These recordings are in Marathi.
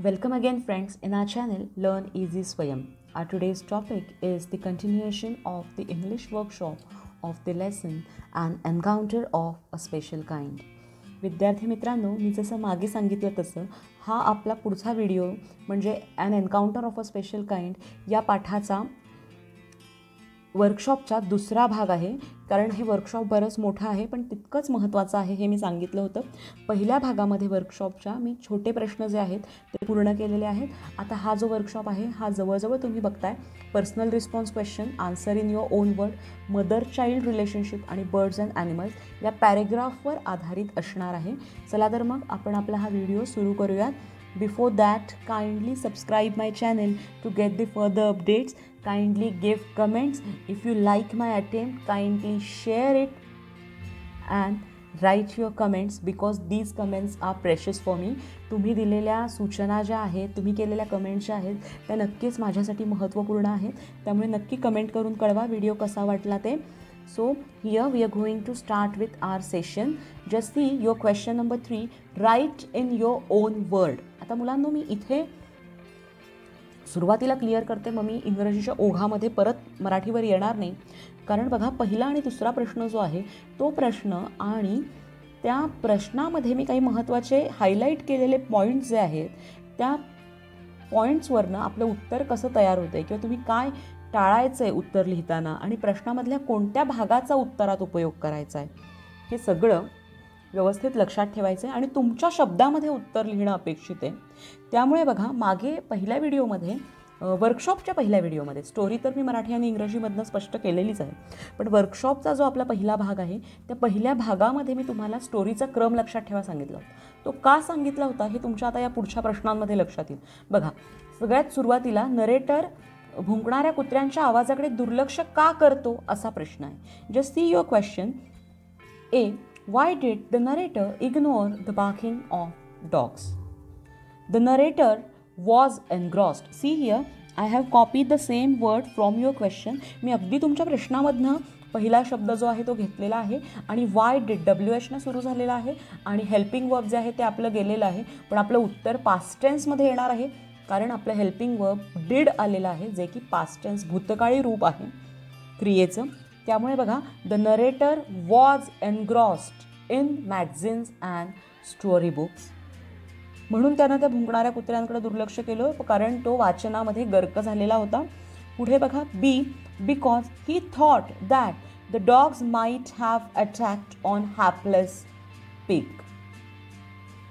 Welcome again friends in our channel Learn Easy Swayam. Our today's topic is the continuation of the English workshop of the lesson An Encounter of a Special Kind. विद्यार्थी मित्रांनो, मी जसं मागे सांगितलं तसं हा आपला पुढचा व्हिडिओ म्हणजे an encounter of a special kind या पाठाचा वर्कशॉपचा दुसरा भाग आहे. कारण हे वर्कशॉप बरंच मोठं आहे पण तितकंच महत्त्वाचं आहे हे मी सांगितलं होतं. पहिल्या भागामध्ये वर्कशॉपच्या मी छोटे प्रश्न जे आहेत ते पूर्ण केलेले आहेत. आता हा जो वर्कशॉप आहे हा जवळजवळ तुम्ही बघताय personal response question, answer in your on word, mother child relationship आणि बर्ड्स अँड ॲनिमल्स या पॅरेग्राफवर आधारित असणार आहे. चला तर मग आपण आपला हा व्हिडिओ सुरू करूयात. Before that, kindly subscribe my channel to get the further updates. Kindly give comments. If you like my attempt, kindly share it and write your comments because these comments are precious for me. तुम्ही दिलेल्या सूचना ज्या आहेत, तुम्ही केलेल्या कमेंट्स ज्या आहेत त्या नक्कीच माझ्यासाठी महत्त्वपूर्ण आहेत. त्यामुळे नक्की कमेंट करून कळवा व्हिडिओ कसा वाटला ते. So here we are going to start with our session. Just see your question number 3. Write in your own word. आता मुलांनो मी इथे सुरुवातीला क्लिअर करते, मग मी इंग्रजीच्या ओघामध्ये परत मराठीवर येणार नाही. कारण बघा पहिला आणि दुसरा प्रश्न जो आहे तो प्रश्न आणि त्या प्रश्नामध्ये मी काही महत्त्वाचे हायलाईट केलेले पॉईंट्स जे आहेत त्या पॉईंट्सवरनं आपलं उत्तर कसं तयार होतं आहे किंवा तुम्ही काय टाळायचं आहे उत्तर लिहिताना आणि प्रश्नामधल्या कोणत्या भागाचा उत्तरात उपयोग करायचा आहे हे सगळं व्यवस्थित लक्षात ठेवायचं आहे आणि तुमच्या शब्दामध्ये उत्तर लिहिणं अपेक्षित आहे. त्यामुळे बघा मागे पहिल्या व्हिडिओमध्ये वर्कशॉपच्या पहिल्या व्हिडिओमध्ये स्टोरी तर मी मराठी आणि इंग्रजीमधनं स्पष्ट केलेलीच आहे, पण वर्कशॉपचा जो आपला पहिला भाग आहे त्या पहिल्या भागामध्ये मी तुम्हाला स्टोरीचा क्रम लक्षात ठेवा सांगितला होता. तो का सांगितला होता हे तुमच्या आता या पुढच्या प्रश्नांमध्ये लक्षात येईल. बघा सगळ्यात सुरुवातीला नरेटर भुंकणाऱ्या कुत्र्यांच्या आवाजाकडे दुर्लक्ष का करतो असा प्रश्न आहे. Just see your question. A. Why did the narrator ignore the barking of dogs? The narrator was engrossed. See here, I have copied the same word from your question. मी अगदी तुमच्या प्रश्नामधनं पहिला शब्द जो आहे तो घेतलेला आहे आणि why did WH ने सुरू झालेला आहे आणि हेल्पिंग वर्ब जे आहे ते आपलं गेलेलं आहे, पण आपलं उत्तर पास्ट टेन्समध्ये येणार आहे कारण आपलं हेल्पिंग वर्ब डिड आलेलं आहे जे की पास्ट टेन्स भूतकाळी रूप आहे क्रियेचं. त्यामुळे बघा the narrator was engrossed in magazines and story books. म्हणून त्यानं त्या भुंकणाऱ्या कुत्र्यांकडे दुर्लक्ष केलं कारण तो वाचनामध्ये गर्क झालेला होता. पुढे बघा B. Because he thought that the dogs might have attacked on hapless pig.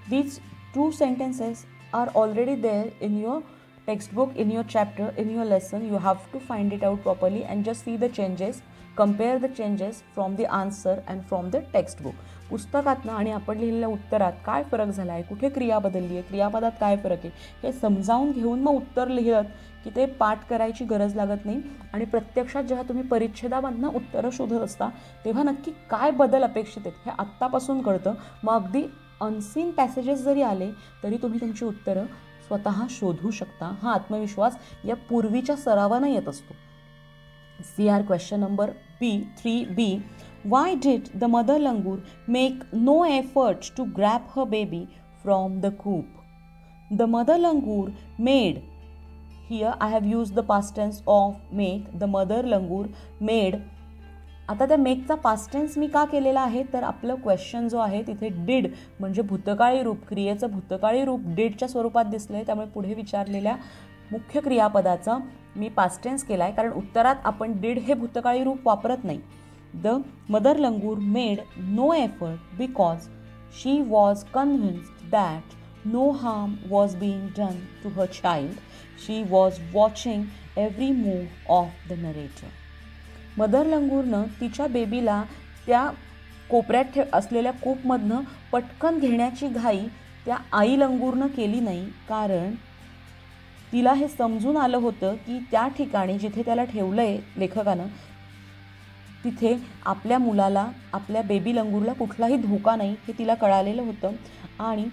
These two sentences are already there in your textbook, in your chapter, in your lesson. You have to find it out properly and just see the changes, compare the changes from the answer and from the textbook. पुस्तकातनं आणि आपण लिहिलेल्या उत्तरात काय फरक झाला आहे, कुठे क्रिया बदलली आहे, क्रियापदात काय फरक आहे हे समजावून घेऊन मग उत्तर लिहिलं की ते पाठ करायची गरज लागत नाही. आणि प्रत्यक्षात जेव्हा तुम्ही परिच्छेदामधनं उत्तरं शोधत असता तेव्हा नक्की काय बदल अपेक्षित आहेत हे आत्तापासून कळतं. मग अगदी अनसीन पॅसेजेस जरी आले तरी तुम्ही तुमची उत्तरं स्वतः शोधू शकता. हा आत्मविश्वास या पूर्वीच्या सरावानं येत असतो. C R question number B 3B. Why did the mother langur make no efforts to grab her baby from the coop? The mother langur made. Here I have use the past tense of make. The mother langur made. आता त्या मेकचा पास्ट टेन्स मी का केलेला आहे तर आपलं क्वेश्चन जो आहे तिथे डिड म्हणजे भूतकाळी रूप, क्रियेचं भूतकाळी रूप डिडच्या स्वरूपात दिसलं आहे. त्यामुळे पुढे विचारलेल्या मुख्य क्रियापदाचा मी पास्ट टेन्स केला आहे कारण उत्तरात आपण डिड हे भूतकाळी रूप वापरत नाही. The mother langur made no effort because she was convinced that no harm was being done to her child. She was watching every move of the narrator. Mother लंगूरनं तिच्या बेबीला त्या कोपऱ्यात असलेल्या कूपमधनं पटकन घेण्याची घाई त्या आई लंगूरनं केली नाही कारण तिला हे समजून आलं होतं की त्या ठिकाणी जिथे त्याला ठेवलं आहे लेखकानं तिथे आपल्या मुलाला, आपल्या बेबी लंगूरला कुठलाही धोका नाही हे तिला कळालेलं होतं. आणि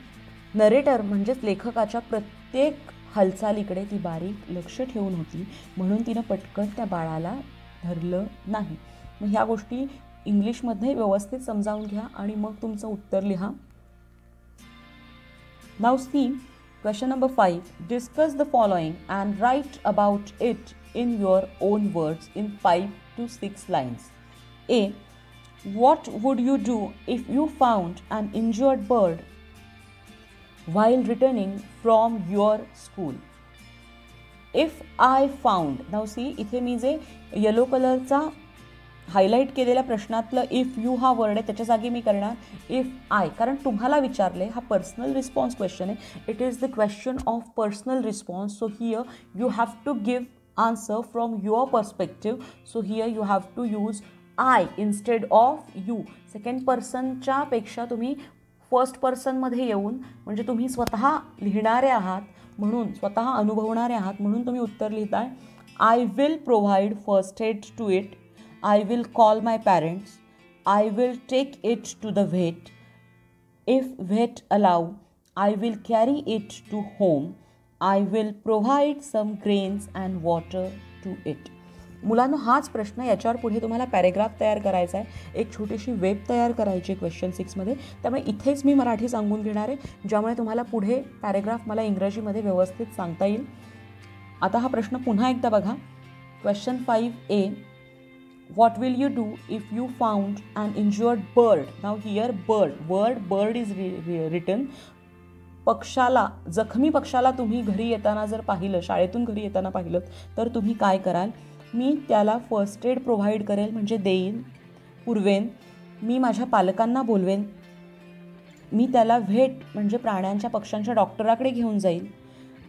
नरेटर म्हणजेच लेखकाच्या प्रत्येक हालचालीकडे ती बारीक लक्ष ठेवून होती म्हणून तिनं पटकन त्या बाळाला धरलं नाही. मग ह्या गोष्टी इंग्लिशमध्ये व्यवस्थित समजावून घ्या आणि मग तुमचं उत्तर लिहा. नाव C. Question number 5. Discuss the following and write about it in your own words in 5 to 6 lines. A. What would you do if you found an injured bird while returning from your school? If I found, now see, इथे मी जे येलो कलरचा हायलाईट केलेल्या प्रश्नातलं इफ यू हा वर्ड आहे त्याच्या जागी मी करणार इफ आय, कारण तुम्हाला विचारले, हा पर्सनल रिस्पॉन्स क्वेश्चन आहे. It is the question of personal response. So here you have to give answer from your perspective. So here you have to use I instead of you. Second पर्सनच्या पेक्षा तुम्ही फर्स्ट पर्सनमध्ये येऊन, म्हणजे तुम्ही स्वतः लिहिणारे आहात म्हणून, स्वतः अनुभवणारे आहात म्हणून तुम्ही उत्तर लिहिताय. I will provide first aid to it. I will call my parents. I will take it to the vet. If vet allow, I will carry it to home. I will provide some grains and water to it. मुलांनो, हाच प्रश्न, याच्यावर पुढे तुम्हाला पॅरेग्राफ तयार करायचा आहे. एक छोटीशी वेब तयार करायची क्वेश्चन 6मध्ये. त्यामुळे इथेच मी मराठी सांगून घेणार आहे, ज्यामुळे तुम्हाला पुढे पॅरेग्राफ मला इंग्रजीमध्ये व्यवस्थित सांगता येईल. आता हा प्रश्न पुन्हा एकदा बघा. Question 5A. What will you do if you found an injured bird? Now here bird is written. पक्षाला, जखमी पक्षाला तुम्ही घरी येताना जर पाहिलं, शाळेतून घरी येताना पाहिलं, तर तुम्ही काय कराल? मी त्याला फर्स्ट एड प्रोव्हाइड करेल, म्हणजे देईन, पुरवेन. मी माझ्या पालकांना बोलवेन. मी त्याला व्हेट म्हणजे प्राण्यांच्या पक्ष्यांच्या डॉक्टराकडे घेऊन जाईल.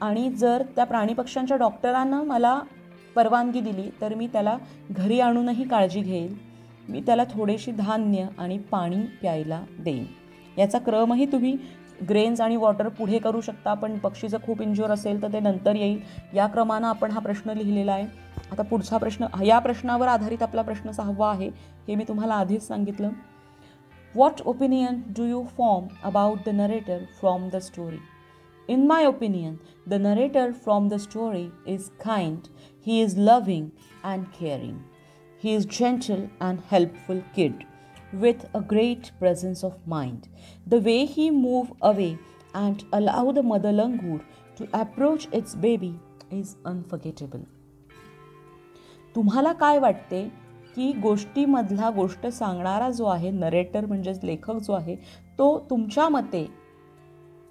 आणि जर त्या प्राणी पक्ष्यांच्या डॉक्टरांना मला परवानगी दिली तर मी त्याला घरी आणूनही काळजी घेईल. मी त्याला थोडेशी धान्य आणि पाणी प्यायला देईन. याचा क्रमही तुम्ही ग्रेन्स आणि वॉटर पुढे करू शकता, पण पक्षी जर खूप इंज्युअर असेल तर ते नंतर येईल. या क्रमानं आपण हा प्रश्न लिहिलेला आहे. आता पुढचा प्रश्न, या प्रश्नावर आधारित आपला प्रश्न 6वा आहे, हे मी तुम्हाला आधीच सांगितलं. What opinion do you form about the narrator from the story? In my opinion, the narrator from the story is kind. He is loving and caring. He is gentle and helpful kid with a great presence of mind. The way he moved away and allowed the mother langur to approach its baby is unforgettable. तुम्हाला काय वाटते की गोष्टीमधला गोष्ट सांगणारा जो आहे, नरेटर म्हणजेच लेखक जो आहे, तो तुमच्या मते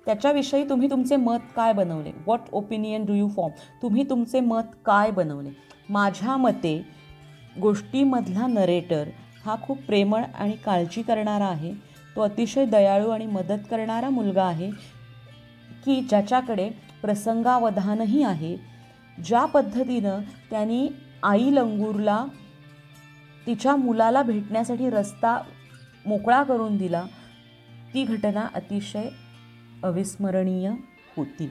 त्याच्याविषयी तुम्ही तुमचे मत काय बनवले? What opinion do you form? तुम्ही तुमचे मत काय बनवले? माझ्या मते गोष्टीमधला नरेटर हा खूप प्रेमळ आणि काळजी करणारा आहे. तो अतिशय दयाळू आणि मदत करणारा मुलगा आहे की ज्याच्याकडे प्रसंगावधानही आहे. ज्या पद्धतीनं त्यांनी आई लंगूरला तिच्या मुलाला भेटण्यासाठी रस्ता मोकळा करून दिला, ती घटना अतिशय अविस्मरणीय होती.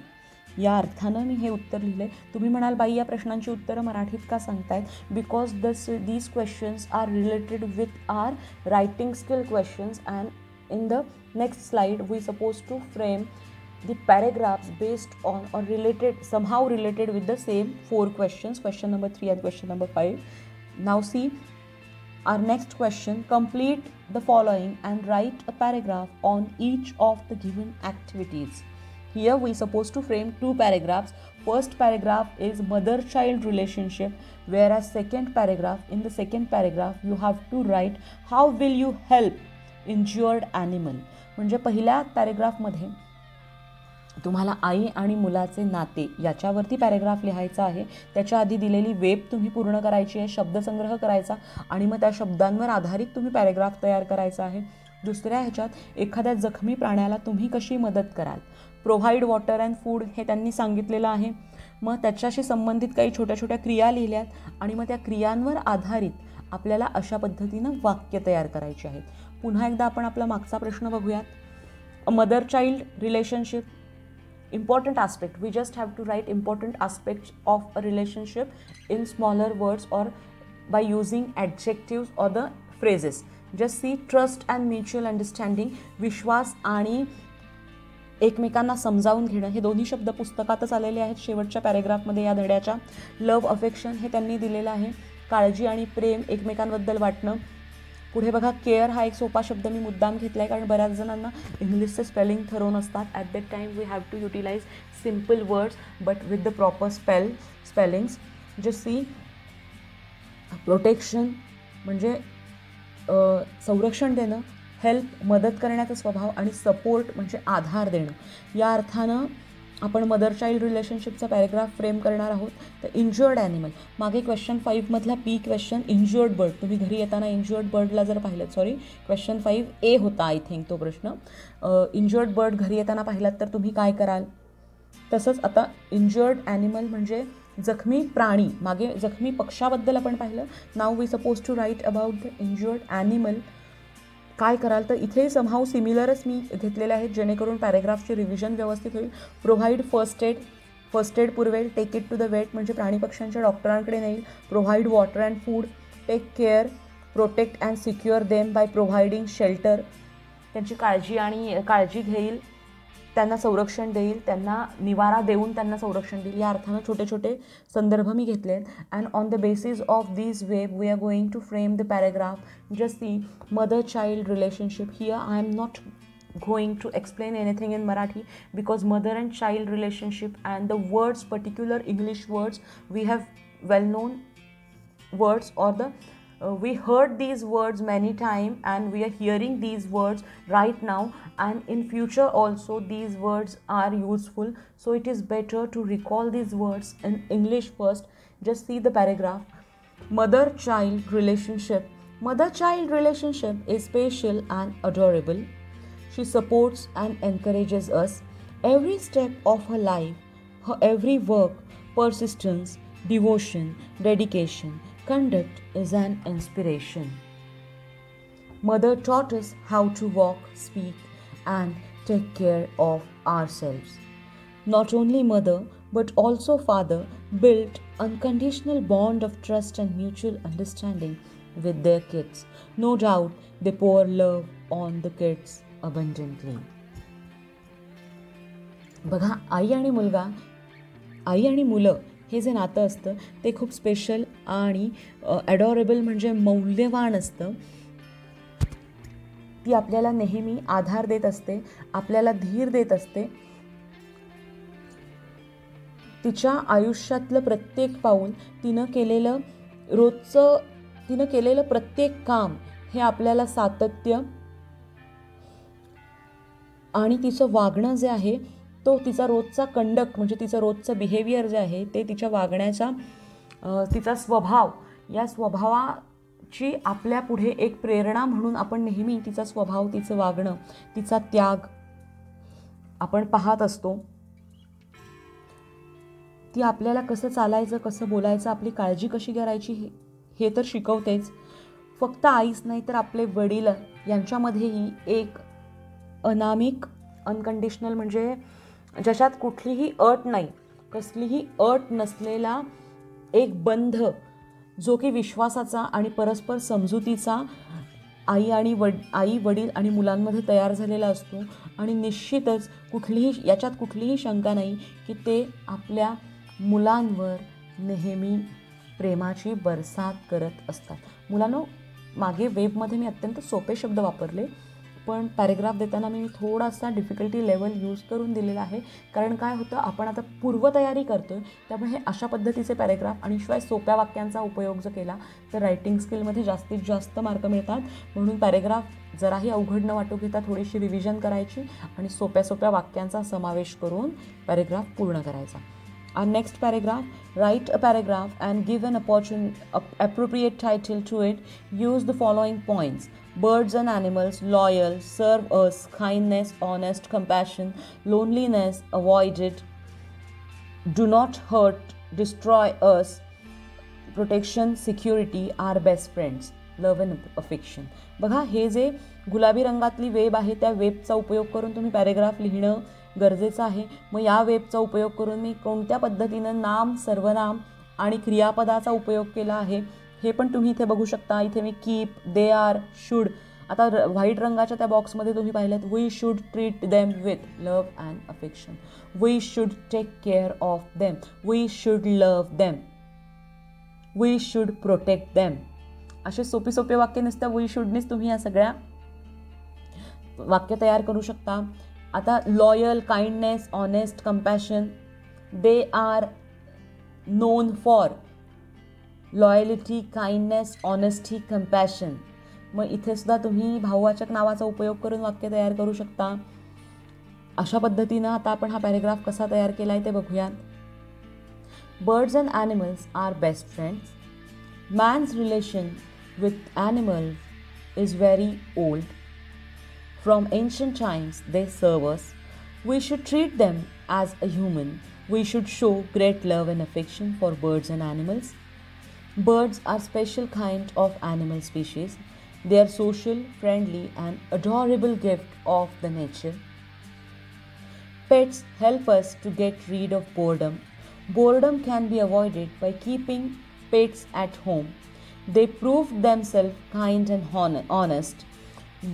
या अर्थानं मी हे उत्तर लिहिले. तुम्ही म्हणाल, बाई या प्रश्नांची उत्तरं मराठीत का सांगतायत? Because these questions are related with our writing skill questions and in the next slide we suppose to frame the paragraphs based on or related, somehow related with the same 4 questions, question number 3 and question number 5. Now see our next question. Complete the following and write a paragraph on each of the given activities. Here we supposed to frame 2 paragraphs. First paragraph is mother-child relationship, whereas second paragraph, in the second paragraph you have to write how will you help injured animal. म्हणजे पहिल्या पॅरेग्राफमध्ये तुम्हाला आई आणि मुलाचे नाते याच्यावरती पॅरेग्राफ लिहायचा आहे. त्याच्या आधी दिलेली वेब तुम्ही पूर्ण करायची आहे, शब्दसंग्रह करायचा आणि मग त्या शब्दांवर आधारित तुम्ही पॅरेग्राफ तयार करायचा आहे. दुसऱ्या ह्याच्यात एखाद्या जखमी प्राण्याला तुम्ही कशी मदत कराल, प्रोव्हाइड वॉटर अँड फूड हे त्यांनी सांगितलेलं आहे. मग त्याच्याशी संबंधित काही छोट्या छोट्या क्रिया लिहिल्यात आणि मग त्या क्रियांवर आधारित आपल्याला अशा पद्धतीनं वाक्य तयार करायचे आहेत. पुन्हा एकदा आपण आपला मागचा प्रश्न बघूयात. A mother child relationship, important aspect, we just have to write important aspects of a relationship in smaller words or by using adjectives or the phrases. Just see trust and mutual understanding, विश्वास आणि एकमेकांना समजावून घेणं हे दोन्ही शब्द पुस्तकातच आलेले आहेत शेवटच्या पॅरेग्राफमध्ये या धड्याच्या. लव्ह अफेक्शन हे त्यांनी दिलेलं आहे, काळजी आणि प्रेम एकमेकांबद्दल वाटणं. पुढे बघा केअर हा एक सोपा शब्द मी मुद्दाम घेतला आहे, कारण बऱ्याच जणांना इंग्लिशचे स्पेलिंग ठरवून असतात. At that time we have to utilize simple words but with the proper spellings. Just see, protection म्हणजे संरक्षण देणं, हेल्प मदत करण्याचा स्वभाव, आणि सपोर्ट म्हणजे आधार देणं. या अर्थानं आपण मदर चाइल्ड रिलेशनशिपचा पॅरेग्राफ फ्रेम करणार आहोत. तर इंज्युअर्ड ॲनिमल, मागे क्वेश्चन 5मधला पी क्वेश्चन इंज्युअर्ड बर्ड, तुम्ही घरी येताना इंज्युअर्ड बर्डला जर पाहिलं, सॉरी क्वेश्चन 5A होता आय थिंक तो प्रश्न. इंज्युअर्ड बर्ड घरी येताना पाहिलात तर तुम्ही काय कराल. तसंच आता इंज्युअर्ड ॲनिमल म्हणजे जखमी प्राणी, मागे जखमी पक्षाबद्दल आपण पाहिलं. Now we suppose to write about the injured animal. काय कराल, तर इथे समहाऊ सिमिलरच मी घेतलेले आहेत जेणेकरून पॅरेग्राफची रिव्हिजन व्यवस्थित होईल. प्रोव्हाइड फर्स्ट एड पुरवेल. Take it to the vet म्हणजे प्राणी पक्ष्यांच्या डॉक्टरांकडे नेईल. Provide water and food. Take care, protect and secure them by providing shelter. त्यांची काळजी घेईल, त्यांना संरक्षण देईल, त्यांना निवारा देऊन त्यांना संरक्षण देईल. या अर्थानं छोटे छोटे संदर्भ मी घेतले आहेत. And on the basis of these web we are going to frame the paragraph. Just the mother child relationship. Here I am not going to explain anything in Marathi because mother and child relationship and the words, particular English words, we have well known words, or the we heard these words many times and we are hearing these words right now, and in future also these words are useful, so it is better to recall these words in English first. Just see the paragraph. Mother child relationship. Mother child relationship is special and adorable. She supports and encourages us every step of her life. Her every work, persistence, devotion, dedication, conduct is an inspiration. Mother taught us how to walk, speak, and take care of ourselves. Not only mother, but also father built unconditional bond of trust and mutual understanding with their kids. No doubt they pour love on the kids abundantly. बघा, आई आणि मुलं हे जे नातं असतं ते खूप स्पेशल आणि ॲडॉरेबल म्हणजे मौल्यवान असतं. ती आपल्याला नेहमी आधार देत असते, आपल्याला धीर देत असते. तिच्या आयुष्यातलं प्रत्येक पाऊल, तिनं केलेलं प्रत्येक काम हे आपल्याला सातत्य आणि तिचं वागणं जे आहे तो तिचा रोजचा कंडक्ट म्हणजे तिचं रोजचं बिहेवियर जे आहे ते तिच्या वागण्याचा तिचा स्वभाव, या स्वभावाची आपल्या पुढे एक प्रेरणा म्हणून आपण नेहमी तिचा स्वभाव, तिचं वागणं, तिचा त्याग आपण पाहत असतो. ती आपल्याला कसं चालायचं, कसं बोलायचं, आपली काळजी कशी करायची हे तर शिकवतेच. फक्त आईच नाही तर आपले वडील यांच्यामध्येही एक अनामिक, अनकंडिशनल म्हणजे ज्याच्यात कुठलीही अट नाही, कसलीही अट नसलेला एक बंध जो की विश्वासाचा आणि परस्पर समजुतीचा आई वडील आणि मुलांमध्ये तयार झालेला असतो. आणि निश्चितच याच्यात कुठलीही शंका नाही की ते आपल्या मुलांवर नेहमी प्रेमाची बरसात करत असतात. मुलांनो, मागे वेबमध्ये मी अत्यंत सोपे शब्द वापरले, पण पॅरेग्राफ देताना मी थोडासा डिफिकल्टी लेवल यूज करून दिलेला आहे. कारण काय होतं, आपण आता पूर्वतयारी करतो आहे, त्यामुळे हे अशा पद्धतीचे पॅरेग्राफ आणि शिवाय सोप्या वाक्यांचा उपयोग जर केला तर रायटिंग स्किलमध्ये जास्तीत जास्त मार्क मिळतात. म्हणून पॅरेग्राफ जराही अवघड न वाटू घेता थोडीशी रिव्हिजन करायची आणि सोप्या वाक्यांचा समावेश करून पॅरेग्राफ पूर्ण करायचा. Our next paragraph, write a paragraph and give an appropriate title to it. Use the following points: birds and animals, loyal, serve us, kindness, honest, compassion, loneliness, avoid it, do not hurt, destroy us, protection, security, our best friends, love and affection. बघा, हे जे गुलाबी रंगातली वेब आहे त्या वेबचा उपयोग करून तुम्ही पॅरेग्राफ लिहिणं गरजेचं आहे. मग या वेबचा उपयोग करून मी कोणत्या पद्धतीनं नाम, सर्वनाम आणि क्रियापदाचा उपयोग केला आहे हे पण तुम्ही इथे बघू शकता. इथे मी कीप, दे आर, शुड. आता व्हाईट रंगाच्या त्या बॉक्समध्ये तुम्ही पाहिलं, we should treat them with love and affection, we should take care of them, we should love them, we should protect them. असे सोपी सोपे वाक्य नुसतं वी शुडनीच तुम्ही या सगळ्या वाक्य तयार करू शकता. आता loyal, kindness, honest, compassion, they are non for loyalty, kindness, honesty, compassion. मग इथे सुद्धा तुम्ही भाववाचक नावाचा उपयोग करून वाक्य तयार करू शकता. अशा पद्धतीनं आता आपण हा पॅरेग्राफ कसा तयार केला आहे ते बघूयात. Birds and animals are best friends. Man's relation with animals is very old. From ancient times they serve us. We should treat them as a human. We should show great love and affection for birds and animals. Birds are special kind of animal species. They are social, friendly and adorable gift of the nature. Pets help us to get rid of boredom. Boredom can be avoided by keeping pets at home. They prove themselves kind and honest.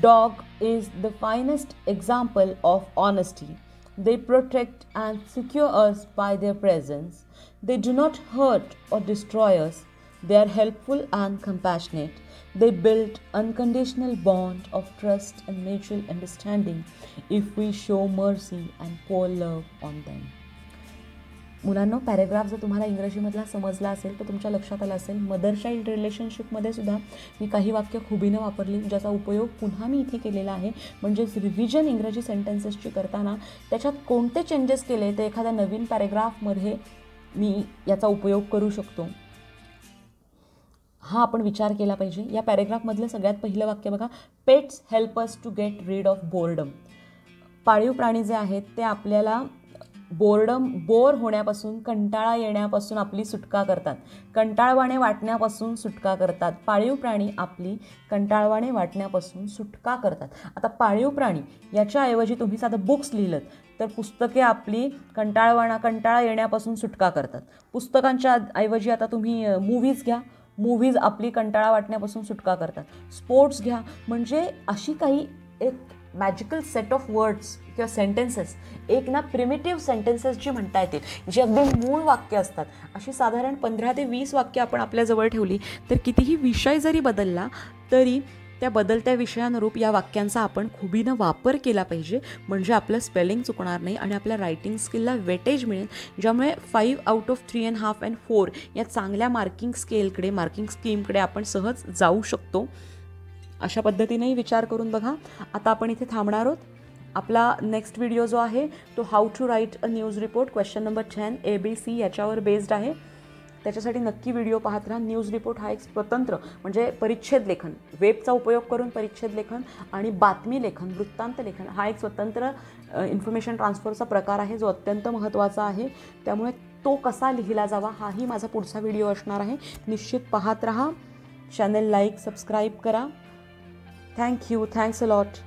Dog is the finest example of honesty. They protect and secure us by their presence. They do not hurt or destroy us. They are helpful and compassionate. They build unconditional bond of trust and mutual understanding if we show mercy and pour love on them. मुलांनो, पॅरेग्राफ जर तुम्हाला इंग्रजीमधला समजला असेल तर तुमच्या लक्षात आलं असेल मदर चाइल्ड रिलेशनशिपमध्ये सुद्धा मी काही वाक्य खुबीनं वापरली, ज्याचा उपयोग पुन्हा मी इथे केलेला आहे. म्हणजेच रिव्हिजन इंग्रजी सेंटेन्सेसची करताना त्याच्यात कोणते चेंजेस केले ते एखाद्या नवीन पॅरेग्राफमध्ये मी याचा उपयोग करू शकतो, हा आपण विचार केला पाहिजे. या पॅरेग्राफमधलं सगळ्यात पहिलं वाक्य बघा. Pets help us to get rid of boredom. पाळीव प्राणी जे आहेत ते आपल्याला बोर होण्यापासून, कंटाळा येण्यापासून आपली सुटका करतात. कंटाळवाणे वाटण्यापासून सुटका करतात. पाळीव प्राणी आपली कंटाळवाणे वाटण्यापासून सुटका करतात. आता पाळीव प्राणी याच्याऐवजी तुम्ही साधं बुक्स लिहिलं तर पुस्तके आपली कंटाळा येण्यापासून सुटका करतात. पुस्तकांच्या ऐवजी आता तुम्ही मूव्हीज घ्या. मूव्हीज आपली कंटाळा वाटण्यापासून सुटका करतात. स्पोर्ट्स घ्या. म्हणजे अशी काही एक मॅजिकल सेट ऑफ वर्ड्स किंवा सेंटेन्सेस, एक ना प्रिमिटिव्ह सेंटेन्सेस जी म्हणता येतील, जी अगदी मूळ वाक्य असतात, अशी साधारण 15 ते 20 वाक्य आपण आपल्याजवळ ठेवली तर कितीही विषय जरी बदलला तरी त्या बदलत्या विषयानुरूप या वाक्यांचा आपण खुबीनं वापर केला पाहिजे. म्हणजे आपलं स्पेलिंग चुकणार नाही आणि आपल्या रायटिंग स्किलला वेटेज मिळेल, ज्यामुळे 5 आउट ऑफ 3.5 and 4 या चांगल्या मार्किंग स्कीमकडे आपण सहज जाऊ शकतो. अशा पद्धतीनेही विचार करून बघा. आता आपण इथे थांबणार आहोत. आपला नेक्स्ट व्हिडिओ जो आहे तो how to write a news report question number 10 ABC याच्यावर बेस्ड आहे. त्याच्यासाठी नक्की व्हिडिओ पाहत राहा. न्यूज रिपोर्ट हा एक स्वतंत्र म्हणजे परिच्छेद लेखन, वेबचा उपयोग करून परिच्छेद लेखन आणि बातमी लेखन, वृत्तांत लेखन हा एक स्वतंत्र इन्फॉर्मेशन ट्रान्सफरचा प्रकार आहे जो अत्यंत महत्त्वाचा आहे. त्यामुळे तो कसा लिहिला जावा हाही माझा पुढचा व्हिडिओ असणार आहे. निश्चित पाहत राहा. चॅनल लाईक, सबस्क्राईब करा. थँक्यू. Thanks a lot.